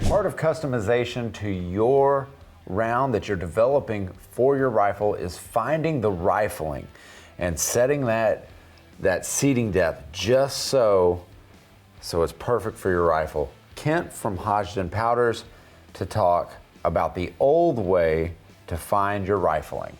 Part of customization to your round that you're developing for your rifle is finding the rifling and setting that seating depth just so it's perfect for your rifle. Kent from Hodgdon Powders to talk about the old way to find your rifling.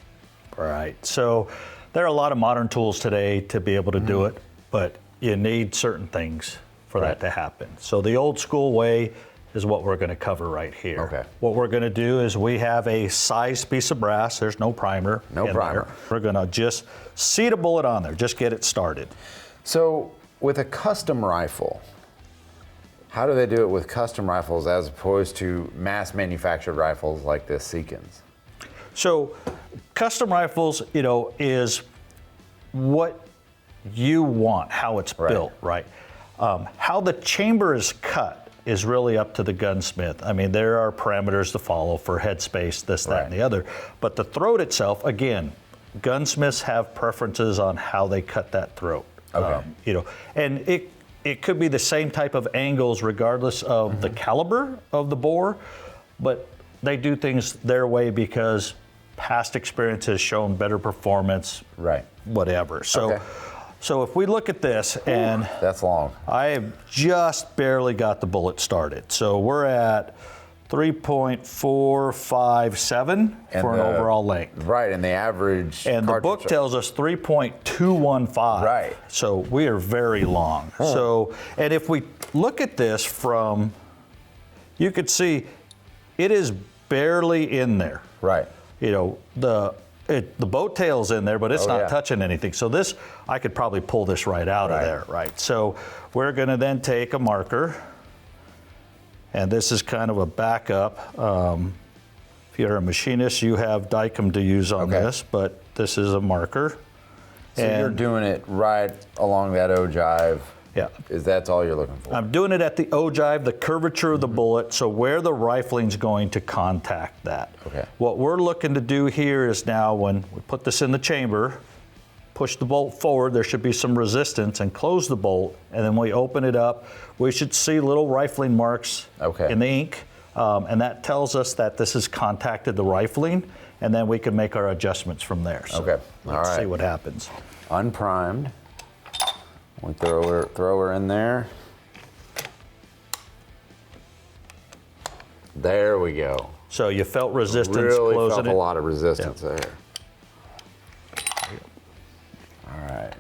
Right. So there are a lot of modern tools today to be able to do it, but you need certain things for that to happen. So the old school way is what we're going to cover right here. Okay. What we're going to do is we have a sized piece of brass. There's no primer. No primer. There. We're going to just seat a bullet on there. Just get it started. So with a custom rifle, how do they do it with custom rifles as opposed to mass manufactured rifles like this Seekins? So custom rifles, is what you want, how it's built, right? How the chamber is cut is really up to the gunsmith. I mean, there are parameters to follow for headspace, this, that, and the other. But the throat itself, again, gunsmiths have preferences on how they cut that throat. Okay. And it could be the same type of angles regardless of the caliber of the bore, but they do things their way because past experience has shown better performance, whatever. So if we look at this, and that's long. I have just barely got the bullet started. So we're at 3.457 for an overall length. Right, and the average And the book tells us 3.215. Right. So we are very long. So, and if we look at this from, you could see it is barely in there. Right. The boat tail's in there, but it's not touching anything. So this, I could probably pull this right out of there, right? So we're gonna then take a marker, and this is kind of a backup. If you're a machinist, you have Dicom to use on this, but this is a marker. So you're doing it right along that ogive. Yeah. That's all you're looking for? I'm doing it at the ogive, the curvature of the bullet, so where the rifling's going to contact that. Okay. What we're looking to do here is now when we put this in the chamber, push the bolt forward, there should be some resistance, and close the bolt, and then we open it up. We should see little rifling marks in the ink, and that tells us that this has contacted the rifling, and then we can make our adjustments from there. So let's see what happens. Unprimed. We throw her in there. There we go. So you felt resistance really closing felt it. a lot of resistance there. All right.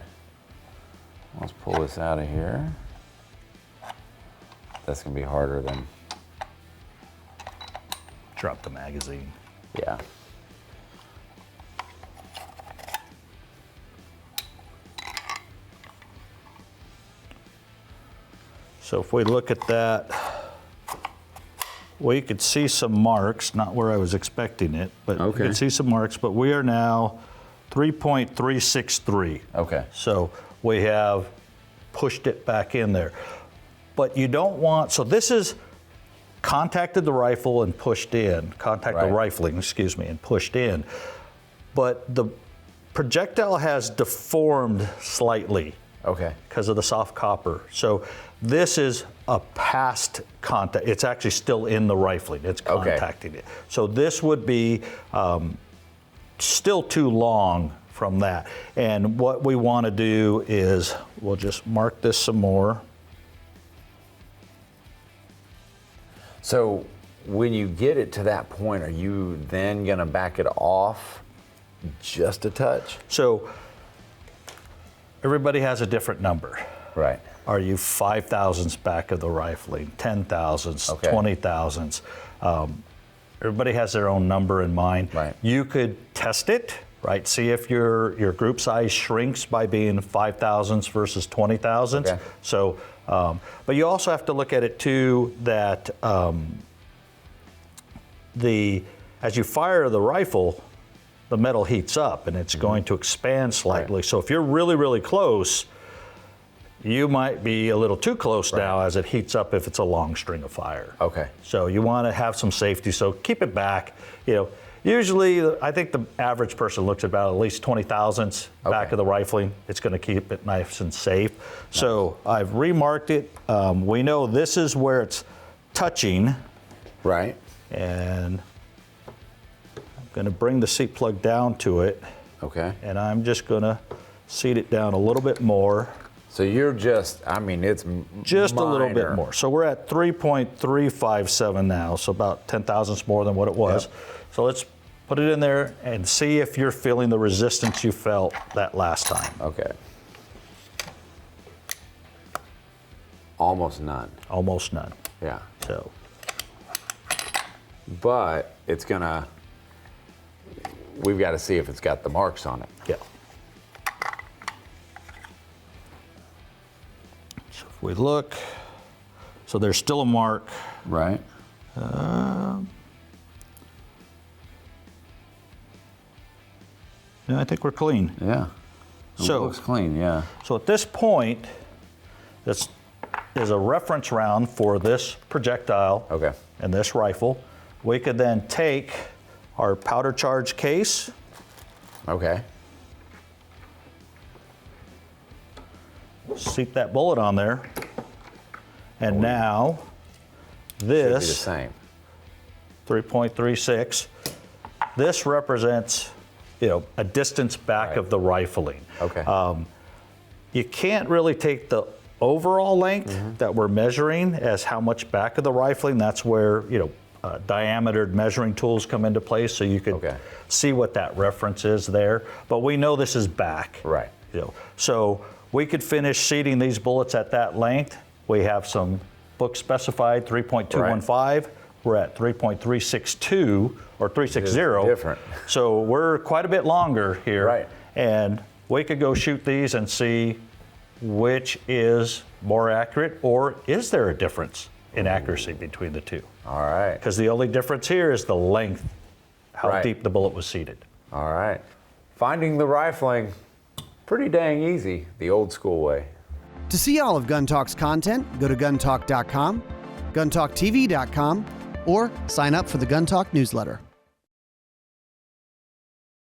Let's pull this out of here. That's gonna be harder than. Drop the magazine. Yeah. So if we look at that, we could see some marks, not where I was expecting it, but you can see some marks, but we are now 3.363. Okay. So we have pushed it back in there. But you don't want, so this is contacted the rifle and pushed in, the rifling, and pushed in. But the projectile has deformed slightly. Because of the soft copper. So this is a past contact. It's actually still in the rifling. It's contacting it. So this would be still too long from that. And what we want to do is we'll just mark this some more. So when you get it to that point, are you then going to back it off just a touch? So everybody has a different number. Right. Are you 5 thousandths back of the rifling, 10 thousandths, 20 thousandths? Everybody has their own number in mind. Right. You could test it, right? See if your group size shrinks by being 5 thousandths versus 20 thousandths. So, but you also have to look at it too that as you fire the rifle, the metal heats up and it's going to expand slightly. So if you're really, really close, you might be a little too close now as it heats up if it's a long string of fire. So you want to have some safety, so keep it back. Usually I think the average person looks about at least 20 thousandths back of the rifling. It's going to keep it nice and safe. So I've remarked it. We know this is where it's touching. Right. And I'm going to bring the seat plug down to it. Okay. And I'm just going to seat it down a little bit more. So you're just, I mean, it's just minor. a little bit more. So we're at 3.357 now, so about 10 thousandths more than what it was. Yep. So let's put it in there and see if you're feeling the resistance you felt that last time. Okay. Almost none. Almost none. Yeah. So, but it's gonna, we've got to see if it's got the marks on it. yeah. So if we look, so there's still a mark. Right. Yeah, I think we're clean. Yeah. It looks clean, yeah. So at this point, this is a reference round for this projectile Okay. and this rifle. We could then take our powder charge case, Okay. seat that bullet on there, and now Should be the this same. 3.36, this represents, a distance back Right. of the rifling. Okay. You can't really take the overall length that we're measuring as how much back of the rifling. That's where, diametered measuring tools come into place, so you can see what that reference is there. But we know this is back. Right. So we could finish seating these bullets at that length. We have some book specified 3.215. We're at 3.362 or 360. Different. So we're quite a bit longer here. Right. And we could go shoot these and see which is more accurate, or is there a difference in accuracy between the two? All right. Because the only difference here is the length, how Right. deep the bullet was seated. All right. Finding the rifling, pretty dang easy, the old school way. To see all of Gun Talk's content, go to guntalk.com, guntalktv.com, or sign up for the Gun Talk newsletter.